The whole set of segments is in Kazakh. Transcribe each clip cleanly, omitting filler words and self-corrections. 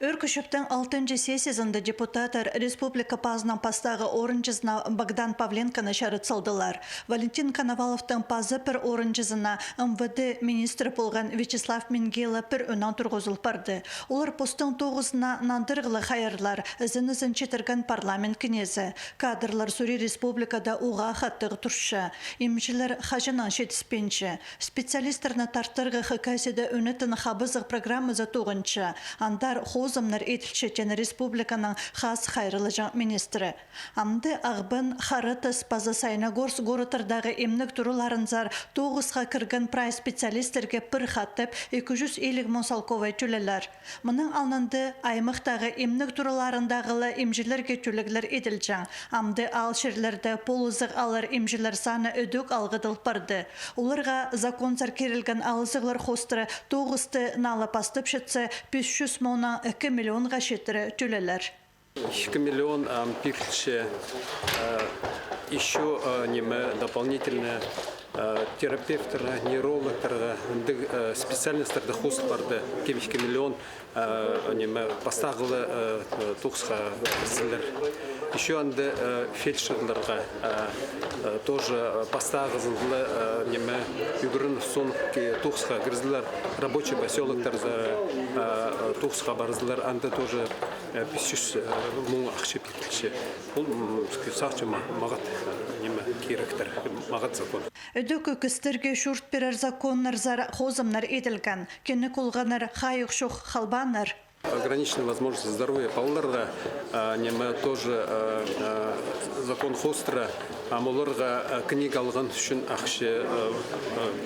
Өркүшіптің 6-й сессиясында депутаттар республика пазынан пастағы орынчызына Богдан Павленканы шарыт салдылар. Валентин Коноваловтың пазы пір орынчызына МВД министрі болған Вячеслав Мингела пір өнан тұрғызыл барды. Олар постың 9-на нандырғылы хайырлар, ізін четірген парламент кінезі. Кадрлар Сури республикада уға қаттығы тұршы. Имшілер қажынан шетіспенші. Специалистерна тартырғы хыкайседі өнетін қабызық программызы туғыншы. Андар хозымнар етілшетен республиканың қас хайрылы жаң министрі. Амды ағбын қарытыс пазы Сайнагорс ғорытырдағы емнік тұруларынзар 9-ға кірген прай специалистерге пір қаттып 250 мосалковай түлелер. Мұның алнынды аймықтағы емнік тұруларындағылы емжілерге түлігілер еділжің. Амды алшырлерді полузық алыр емжілер саны өдік алғыдыл барды. Оларға законсар керілген алызығылар қостыры 9-ті налы пастып шытсы 500 мона 2 миллионға шеттірі түлелер. 2 миллион пирче еще дополнительно терапевтера, нейрологтера, специалистерді хостпарды 2 миллион поставылы тұқсқа кірсілер. Еще анды фельдшерлерға тоже поставылы үгірін сон тұқсқа кірсілер, рабочий поселоктар тұқсқа барызылар, анды тоже 500 мың ақшы пекілші. Бұл сақчы мағат керектер, мағат закон. Өдөкі кістерге шүрт берер законнар хозымнар етілген, кені қолғанар қайық шоқ қалбанар. Ограниченные возможности здоровья палларга, тоже закон хостра, амуларга книга алган үшін ақшы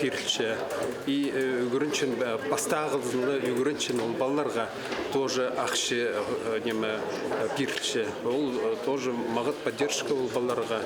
пирче и үгірінчен бастағылзынды үгірінчен ол балларга тоже ақшы пирче. Ол тоже мағат поддержка ол балларга.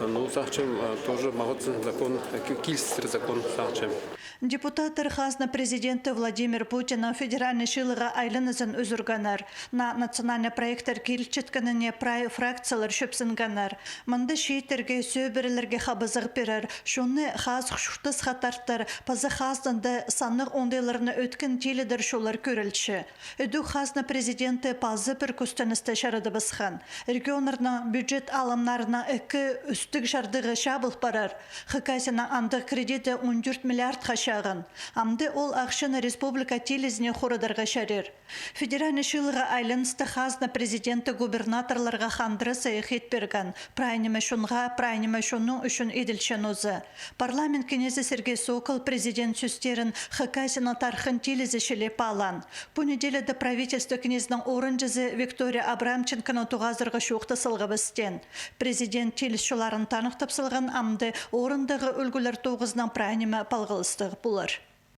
Ну, сахчем тоже молодцы закон, кильстер закон сахчем. Депутаттар хазна президенты Владимир Путина федеральный шилыға айлынызын өзірганар. На национальный проекттар келчетканіне прай фракциялар шөпсінганар. Мұнды шейтерге сөбірілерге қабызық берер. Шуны хаз құшықтыз қатарттар, пазы хаздынды санық ондайларына өткен теледір шолар көрілші. Өді хазна президенты пазы бір күстіністі шарады бізхан. Регионарна бюджет алымнарына 2 үстік жардығы шабыл барар. Хыкайсына андық кредиті 14 миллиард қашағын. Амды ол ақшыны республика телезіне қорыдарға шарер. Федеральный шылыға айлынысты хазна президенті губернаторларға қандыры сайықет берген. Прайнымы шунға, прайнымы шуның үшін еділшен өзі. Парламент кенесі Сергей Сокол президент сөстерін Хыкайсына тархын телезі шелеп алан. Бұл неделеді правительство кенезінің орынжызы Виктория Абрамченкіні туғазырғы шоқты сылғы бістен. Президент телес шуларын танықтып сылған амды орындағы үлгілер тоғызынан прайнымы палғылыстығы бұлар.